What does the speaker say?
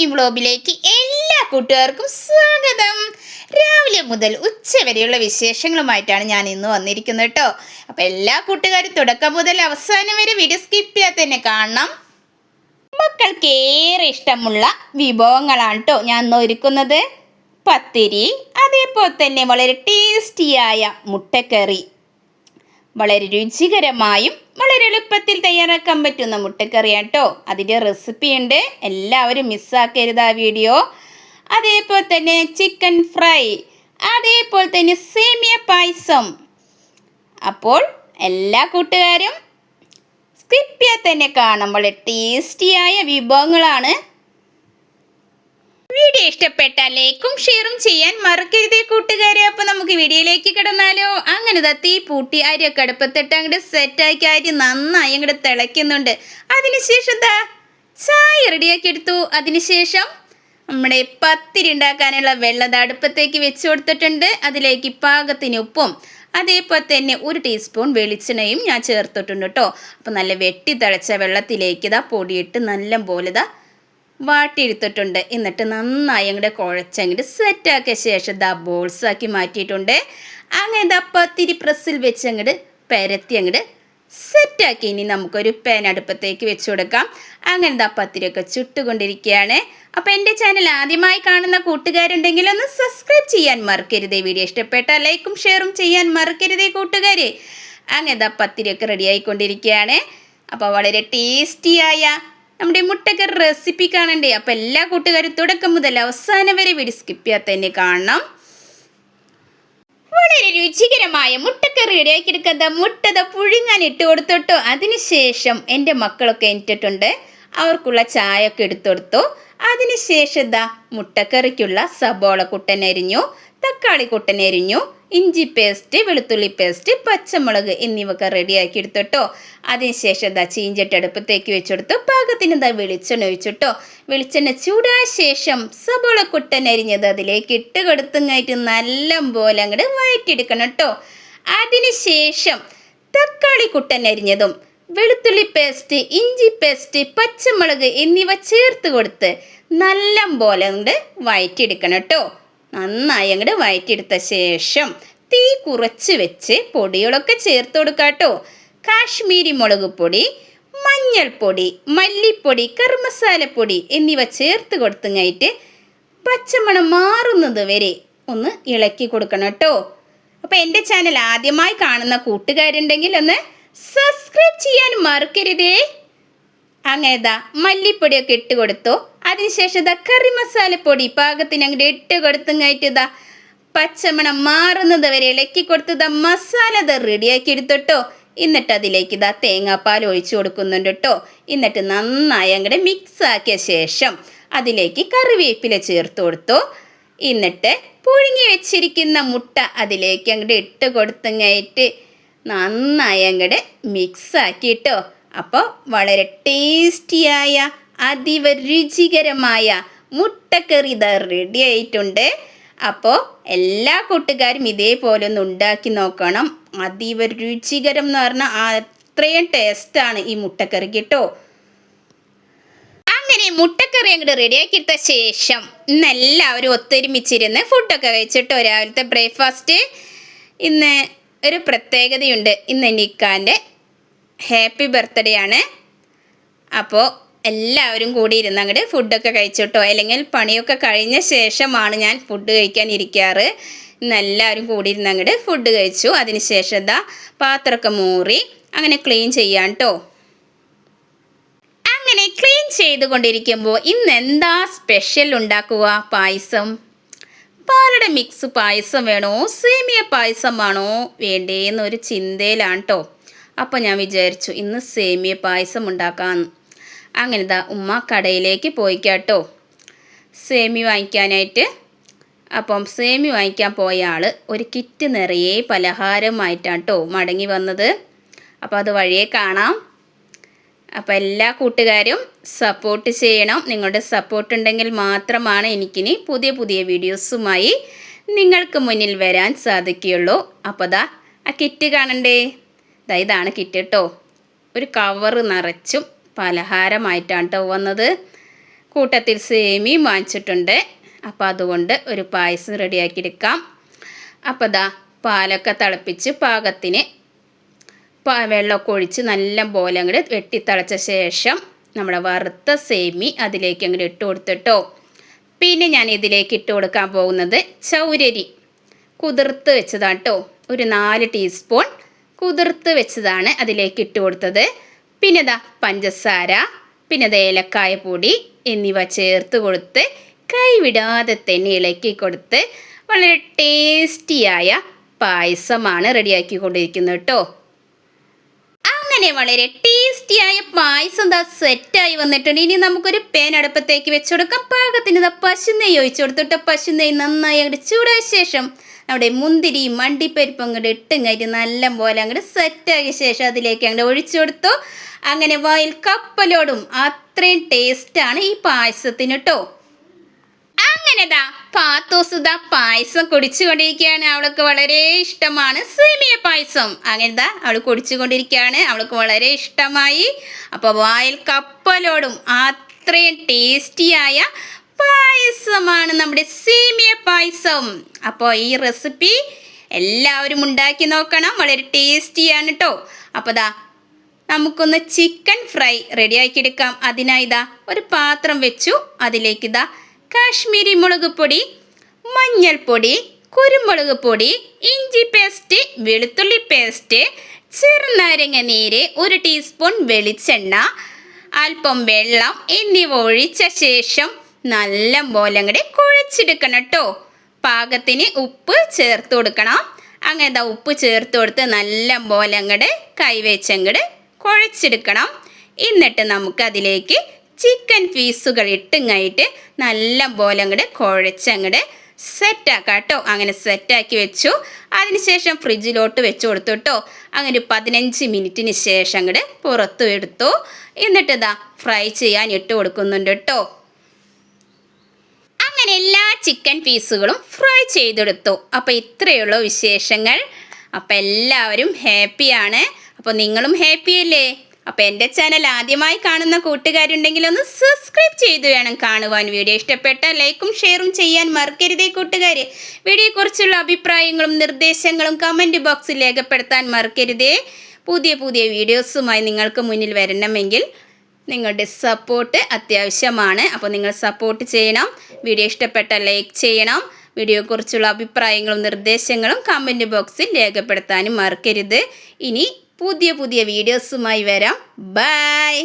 Cooking വ്ലോഗിലേക്ക് എല്ലാ കൂട്ടുകാർക്കും സ്വാഗതം. രാവിലെ മുതൽ ഉച്ച വരെയുള്ള വിശേഷങ്ങളുമായിട്ടാണ് ഞാൻ ഇന്ന് വന്നിരിക്കുന്നത് കേട്ടോ. അപ്പോൾ എല്ലാ കൂട്ടുകാരും തുടക്കം മുതൽ അവസാനം വരെ വീഡിയോ സ്കിപ്പ് ചെയ്യാതെ തന്നെ കാണണം. മക്കൾക്ക് ഏറെ ഇഷ്ടമുള്ള വിഭവങ്ങളാണ് കേട്ടോ ഞാൻ ഇന്ന് ഒരുക്കുന്നത്. പത്തിരി, അതേപോലെ തന്നെ വളരെ ടേസ്റ്റിയായ മുട്ടക്കറി, വളരെ രുചികരമായും വളരെ എളുപ്പത്തിൽ തയ്യാറാക്കാൻ പറ്റുന്ന മുട്ടക്കറിയാണ് കേട്ടോ. അതിൻ്റെ റെസിപ്പി ഉണ്ട്, എല്ലാവരും മിസ്സാക്കരുത് ആ വീഡിയോ. അതേപോലെ തന്നെ ചിക്കൻ ഫ്രൈ, അതേപോലെ തന്നെ സേമിയ പായസം. അപ്പോൾ എല്ലാ കൂട്ടുകാരും സ്കിപ്പ് ചെയ്യാതെ തന്നെ കാണാം. വളരെ ടേസ്റ്റിയായ വിഭവങ്ങളാണ്. വീഡിയോ ഇഷ്ടപ്പെട്ടാൽ ലൈക്കും ഷെയറും ചെയ്യാൻ മറക്കരുതേ കൂട്ടുകാരെ. അപ്പോൾ നമുക്ക് വീഡിയോയിലേക്ക് കിടന്നാലോ. അങ്ങനെ തീ പൂട്ടി അരിയൊക്കെ അടുപ്പത്തിട്ട് അങ്ങോട്ട് സെറ്റാക്കി അരി നന്നായി അങ്ങോട്ട് തിളയ്ക്കുന്നുണ്ട്. അതിനുശേഷം ചായ റെഡിയാക്കി എടുത്തു. അതിനുശേഷം നമ്മുടെ പത്തിരി ഉണ്ടാക്കാനുള്ള വെള്ളം അടുപ്പത്തേക്ക് വെച്ച് കൊടുത്തിട്ടുണ്ട്. അതിലേക്ക് പാകത്തിന് ഉപ്പും അതേപോലെ തന്നെ 1 ടീസ്പൂൺ വെളിച്ചെണ്ണയും ഞാൻ ചേർത്തിട്ടുണ്ട് കേട്ടോ. അപ്പോൾ നല്ല വെട്ടി തിളച്ച വെള്ളത്തിലേക്ക് പൊടിയിട്ട് നല്ല പോലെ വാട്ടിയെടുത്തിട്ടുണ്ട്. എന്നിട്ട് നന്നായി അങ്ങോട്ട് കുഴച്ചങ്ങോട്ട് സെറ്റാക്കിയ ശേഷം ബോൾസാക്കി മാറ്റിയിട്ടുണ്ട്. അങ്ങനെ പത്തിരി പ്രസ്സിൽ വെച്ച് അങ്ങോട്ട് പരത്തി അങ്ങോട്ട് സെറ്റാക്കി ഇനി നമുക്കൊരു പാൻ അടുപ്പത്തേക്ക് വെച്ച് കൊടുക്കാം. അങ്ങനെ പത്തിരിയൊക്കെ ചുട്ടുകൊണ്ടിരിക്കുകയാണ്. അപ്പോൾ എൻ്റെ ചാനൽ ആദ്യമായി കാണുന്ന കൂട്ടുകാരുണ്ടെങ്കിൽ ഒന്ന് സബ്സ്ക്രൈബ് ചെയ്യാൻ മറക്കരുതേ. വീഡിയോ ഇഷ്ടപ്പെട്ടാൽ ലൈക്കും ഷെയറും ചെയ്യാൻ മറക്കരുതേ കൂട്ടുകാരെ. അങ്ങനെ പത്തിരിയൊക്കെ റെഡി ആയിക്കൊണ്ടിരിക്കുകയാണ്. അപ്പോൾ വളരെ ടേസ്റ്റിയായ നമ്മുടെ മുട്ടക്കറി റെസിപ്പി കാണണ്ടേ. അപ്പോൾ എല്ലാ കൂട്ടുകാരും തുടക്കം മുതൽ അവസാനം വരെ വീഡിയോ സ്കിപ്പ് ചെയ്യാതെ തന്നെ കാണണം. വളരെ രുചികരമായ മുട്ടക്കറി റെഡിയാക്കി എടുക്കുന്നത് മുട്ട പുഴുങ്ങാൻ ഇട്ട് കൊടുത്തോട്ടോ. അതിനുശേഷം എൻ്റെ മക്കളൊക്കെ എണീറ്റിട്ടുണ്ട്, അവർക്കുള്ള ചായ ഒക്കെ എടുത്തു. അതിനുശേഷം മുട്ടക്കറിക്കുള്ള സബോള കുട്ടനരിഞ്ഞു, തക്കാളി കുട്ടനരിഞ്ഞു, ഇഞ്ചി പേസ്റ്റ്, വെളുത്തുള്ളി പേസ്റ്റ്, പച്ചമുളക് എന്നിവയൊക്കെ റെഡിയാക്കി എടുത്തോട്ടോ. അതിനുശേഷം ചീഞ്ചട്ടി അടുപ്പത്തേക്ക് വെച്ചെടുത്തു. പാകത്തിന് വെളിച്ചെണ്ണ ഒഴിച്ചിട്ടോ. വെളിച്ചെണ്ണ ചൂടായ ശേഷം സബോള കുട്ടനരിഞ്ഞത് അതിലേക്ക് ഇട്ട് കൊടുത്തുങ്ങായിട്ട് നല്ല പോലെ അങ്ങോട്ട് വഴറ്റിയെടുക്കണം കേട്ടോ. അതിനുശേഷം തക്കാളി കുട്ടനരിഞ്ഞതും വെളുത്തുള്ളി പേസ്റ്റ്, ഇഞ്ചി പേസ്റ്റ്, പച്ചമുളക് എന്നിവ ചേർത്ത് കൊടുത്ത് നല്ല പോലെ അങ്ങോട്ട് വഴറ്റിയെടുക്കണം കേട്ടോ. നന്നായി അങ്ങോട്ട് വഴറ്റിയെടുത്ത ശേഷം തീ കുറച്ച് വെച്ച് പൊടികളൊക്കെ ചേർത്ത് കൊടുക്കാം കേട്ടോ. കാശ്മീരി മുളക് പൊടി, മഞ്ഞൾപ്പൊടി, മല്ലിപ്പൊടി, ഗരം മസാലപ്പൊടി എന്നിവ ചേർത്ത് കൊടുത്തുങ്ങായിട്ട് പച്ചമണം മാറുന്നത് വരെ ഒന്ന് ഇളക്കി കൊടുക്കണം കേട്ടോ. അപ്പോൾ എൻ്റെ ചാനൽ ആദ്യമായി കാണുന്ന കൂട്ടുകാരുണ്ടെങ്കിൽ ഒന്ന് സബ്സ്ക്രൈബ് ചെയ്യാൻ മറക്കരുതേ. അങ്ങനെ മല്ലിപ്പൊടിയൊക്കെ ഇട്ട് കൊടുത്തു. അതിനുശേഷം കറി മസാലപ്പൊടി പാകത്തിന് അങ്ങോട്ട് ഇട്ട് കൊടുത്തുങ്ങായിട്ട് പച്ചമണം മാറുന്നത് വരെ ഇളക്കി കൊടുത്ത് മസാല റെഡിയാക്കി എടുത്തോട്ടോ. എന്നിട്ട് അതിലേക്ക് തേങ്ങാപ്പാൽ ഒഴിച്ചു കൊടുക്കുന്നുണ്ട് കേട്ടോ. എന്നിട്ട് നന്നായി അങ്ങോട്ട് മിക്സ് ആക്കിയ ശേഷം അതിലേക്ക് കറിവേപ്പില ചേർത്ത് കൊടുത്തു. എന്നിട്ട് പുഴുങ്ങി വെച്ചിരിക്കുന്ന മുട്ട അതിലേക്ക് അങ്ങോട്ട് ഇട്ട് കൊടുത്തുങ്ങായിട്ട് നന്നായി അങ്ങോട്ട് മിക്സ് ആക്കിയിട്ടോ. അപ്പോൾ വളരെ ടേസ്റ്റിയായ അതീവ രുചികരമായ മുട്ടക്കറി റെഡി ആയിട്ടുണ്ട്. അപ്പോൾ എല്ലാ കൂട്ടുകാരും ഇതേപോലെ ഒന്ന് ഉണ്ടാക്കി നോക്കണം. അതീവ രുചികരം എന്ന് പറഞ്ഞാൽ അത്രയും ടേസ്റ്റാണ് ഈ മുട്ടക്കറി കേട്ടോ. അങ്ങനെ മുട്ടക്കറി അങ്ങോട്ട് റെഡിയാക്കിയിട്ട ശേഷം ഇന്ന് എല്ലാവരും ഒത്തൊരുമിച്ചിരുന്ന് ഫുഡൊക്കെ കഴിച്ചിട്ടോ. രാവിലത്തെ ബ്രേക്ക്ഫാസ്റ്റ് ഇന്ന് ഒരു പ്രത്യേകതയുണ്ട്. ഇന്ന് നിക്കാൻ്റെ ഹാപ്പി ബർത്ത്ഡേ ആണ്. അപ്പോൾ എല്ലാവരും കൂടി ഇരുന്ന് അങ്ങോട്ട് ഫുഡൊക്കെ കഴിച്ചിട്ടോ. അല്ലെങ്കിൽ പണിയൊക്കെ കഴിഞ്ഞ ശേഷമാണ് ഞാൻ ഫുഡ് കഴിക്കാൻ ഇരിക്കാറ്. ഇന്ന് എല്ലാവരും കൂടി ഇരുന്ന് അങ്ങോട്ട് ഫുഡ് കഴിച്ചു. അതിനുശേഷം പാത്രമൊക്കെ മൂറി അങ്ങനെ ക്ലീൻ ചെയ്യാൻ കേട്ടോ. അങ്ങനെ ക്ലീൻ ചെയ്തുകൊണ്ടിരിക്കുമ്പോൾ ഇന്ന് എന്താ സ്പെഷ്യൽ ഉണ്ടാക്കുക? പായസം, പാലട മിക്സ് പായസം വേണോ സേമിയ പായസമാണോ വേണ്ടേന്നൊരു ചിന്തയിലാണ് കേട്ടോ. അപ്പോൾ ഞാൻ വിചാരിച്ചു ഇന്ന് സേമിയ പായസം ഉണ്ടാക്കാമെന്ന്. അങ്ങനെ ഉമ്മ കടയിലേക്ക് പോയിക്കാട്ടോ സേമിയ വാങ്ങിക്കാനായിട്ട്. അപ്പം സേമിയ വാങ്ങിക്കാൻ പോയ ആൾ ഒരു കിറ്റ് നിറയെ പലഹാരമായിട്ടാണ് കേട്ടോ മടങ്ങി വന്നത്. അപ്പോൾ അത് വഴിയെ കാണാം. അപ്പോൾ എല്ലാ കൂട്ടുകാരും സപ്പോർട്ട് ചെയ്യണം. നിങ്ങളുടെ സപ്പോർട്ട് ഉണ്ടെങ്കിൽ മാത്രമാണ് എനിക്കിനി പുതിയ പുതിയ വീഡിയോസുമായി നിങ്ങൾക്ക് മുന്നിൽ വരാൻ സാധിക്കുകയുള്ളൂ. അപ്പോൾ ആ കിറ്റ് കാണണ്ടേ, ഇതാണ് കിറ്റ് കേട്ടോ. ഒരു കവറ് നിറച്ചും പലഹാരമായിട്ടാണ് കേട്ടോ വന്നത്. കൂട്ടത്തിൽ സേമിയും വാങ്ങിച്ചിട്ടുണ്ട്. അപ്പോൾ അതുകൊണ്ട് ഒരു പായസം റെഡിയാക്കിയെടുക്കാം. അപ്പോൾ ദാ പാലൊക്കെ തിളപ്പിച്ച് പാകത്തിന് വെള്ളമൊക്കെ ഒഴിച്ച് നല്ല പോലെ അങ്ങോട്ട് വെട്ടിത്തിളച്ച ശേഷം നമ്മുടെ വറുത്ത സേമി അതിലേക്ക് അങ്ങോട്ട് ഇട്ട് കൊടുത്തിട്ടോ. പിന്നെ ഞാൻ ഇതിലേക്ക് ഇട്ട് കൊടുക്കാൻ പോകുന്നത് ചൗരരി കുതിർത്ത് വെച്ചതാണ് കേട്ടോ. ഒരു 4 ടീസ്പൂൺ കുതിർത്ത് വെച്ചതാണ് അതിലേക്ക് ഇട്ട് കൊടുത്തത്. പിന്നെ ദാ പഞ്ചസാര, പിന്നെ ഏലക്കായ പൊടി എന്നിവ ചേർത്ത് കൊടുത്ത് കൈവിടാതെ തന്നെ ഇളക്കി കൊടുത്ത് വളരെ ടേസ്റ്റിയായ പായസമാണ് റെഡിയാക്കിക്കൊണ്ടിരിക്കുന്നത് കേട്ടോ. അങ്ങനെ വളരെ ടേസ്റ്റിയായ പായസം ദാ സെറ്റായി വന്നിട്ടുണ്ട്. ഇനി നമുക്കൊരു പാൻ അടുപ്പത്തേക്ക് വെച്ച് കൊടുക്കാം. പാകത്തിന് ദാ പശുനെയ്യ് ഒഴിച്ചു കൊടുത്തിട്ട് പശുനെയ്യ് നന്നായി അങ്ങോട്ട് ചൂടായ ശേഷം നമ്മുടെ മുന്തിരി മണ്ടിപ്പരിപ്പ് അങ്ങോട്ട് ഇട്ടും കഴിഞ്ഞ് നല്ല പോലെ അങ്ങോട്ട് സെറ്റാക്കിയ ശേഷം അതിലേക്ക് അങ്ങോട്ട് ഒഴിച്ചു കൊടുത്തു. അങ്ങനെ വായിൽ കപ്പലോടും. അത്രയും ടേസ്റ്റാണ് ഈ പായസത്തിന് കേട്ടോ. അങ്ങനെ ദാ പാത്തോസ് ദാ പായസം കുടിച്ചുകൊണ്ടിരിക്കുകയാണ്. അവൾക്ക് വളരെ ഇഷ്ടമാണ് സേമിയ പായസം. അങ്ങനെ ദാ അവൾ കുടിച്ചുകൊണ്ടിരിക്കുകയാണ്. അവൾക്ക് വളരെ ഇഷ്ടമായി. അപ്പോൾ വായിൽ കപ്പലോടും. അത്രയും ടേസ്റ്റിയായ പായസമാണ് നമ്മുടെ സേമിയ പായസം. അപ്പോൾ ഈ റെസിപ്പി എല്ലാവരും ഉണ്ടാക്കി നോക്കണം. വളരെ ടേസ്റ്റിയാണ് കേട്ടോ. അപ്പോൾ ദാ നമുക്കൊന്ന് ചിക്കൻ ഫ്രൈ റെഡിയാക്കിയെടുക്കാം. അതിനായി ദാ ഒരു പാത്രം വെച്ചു. അതിലേക്ക് ദാ കാശ്മീരി മുളക് പൊടി, മഞ്ഞൾപ്പൊടി, കുരുമുളക് പൊടി, ഇഞ്ചി പേസ്റ്റ്, വെളുത്തുള്ളി പേസ്റ്റ്, ചെറുനാരങ്ങ നീര്, 1 ടീസ്പൂൺ വെളിച്ചെണ്ണ, അല്പം വെള്ളം എന്നിവ ഒഴിച്ച ശേഷം നല്ല പോലെ അങ്ങോട്ട് കുഴച്ചെടുക്കണം കേട്ടോ. പാകത്തിന് ഉപ്പ് ചേർത്ത് കൊടുക്കണം. അങ്ങനെ ഉപ്പ് ചേർത്ത് കൊടുത്ത് നല്ല പോലെ അങ്ങോട്ട് കൈവച്ചങ്ങോട്ട് കുഴച്ചെടുക്കണം. എന്നിട്ട് നമുക്ക് അതിലേക്ക് ചിക്കൻ പീസുകൾ ഇട്ടുങ്ങായിട്ട് നല്ല പോലെ അങ്ങോട്ട് കുഴച്ചങ്ങോട്ട് സെറ്റാക്കാം കേട്ടോ. അങ്ങനെ സെറ്റാക്കി വെച്ചു. അതിനുശേഷം ഫ്രിഡ്ജിലോട്ട് വെച്ച് കൊടുത്തു കേട്ടോ. അങ്ങനെ 15 മിനിറ്റിന് ശേഷം അങ്ങോട്ട് പുറത്തു എടുത്തു. എന്നിട്ട് ഇതാ ഫ്രൈ ചെയ്യാൻ ഇട്ട് കൊടുക്കുന്നുണ്ട് കേട്ടോ. അങ്ങനെ എല്ലാ ചിക്കൻ പീസുകളും ഫ്രൈ ചെയ്തെടുത്തു. അപ്പോൾ ഇത്രയുള്ള വിശേഷങ്ങൾ. അപ്പോൾ എല്ലാവരും ഹാപ്പിയാണ്. അപ്പോൾ നിങ്ങളും ഹാപ്പിയല്ലേ? അപ്പോൾ എൻ്റെ ചാനൽ ആദ്യമായി കാണുന്ന കൂട്ടുകാരുണ്ടെങ്കിൽ ഒന്ന് സബ്സ്ക്രൈബ് ചെയ്ത് വേണം കാണുവാൻ. വീഡിയോ ഇഷ്ടപ്പെട്ടാൽ ലൈക്കും ഷെയറും ചെയ്യാൻ മറക്കരുതേ കൂട്ടുകാർ. വീഡിയോയെക്കുറിച്ചുള്ള അഭിപ്രായങ്ങളും നിർദ്ദേശങ്ങളും കമൻറ്റ് ബോക്സിൽ രേഖപ്പെടുത്താൻ മറക്കരുതേ. പുതിയ പുതിയ വീഡിയോസുമായി നിങ്ങൾക്ക് മുന്നിൽ വരണമെങ്കിൽ നിങ്ങളുടെ സപ്പോർട്ട് അത്യാവശ്യമാണ്. അപ്പോൾ നിങ്ങൾ സപ്പോർട്ട് ചെയ്യണം. വീഡിയോ ഇഷ്ടപ്പെട്ടാൽ ലൈക്ക് ചെയ്യണം. വീഡിയോയെക്കുറിച്ചുള്ള അഭിപ്രായങ്ങളും നിർദ്ദേശങ്ങളും കമൻറ്റ് ബോക്സിൽ രേഖപ്പെടുത്താനും മറക്കരുത്. ഇനി പുതിയ പുതിയ വീഡിയോസുമായി വരാം. ബൈ.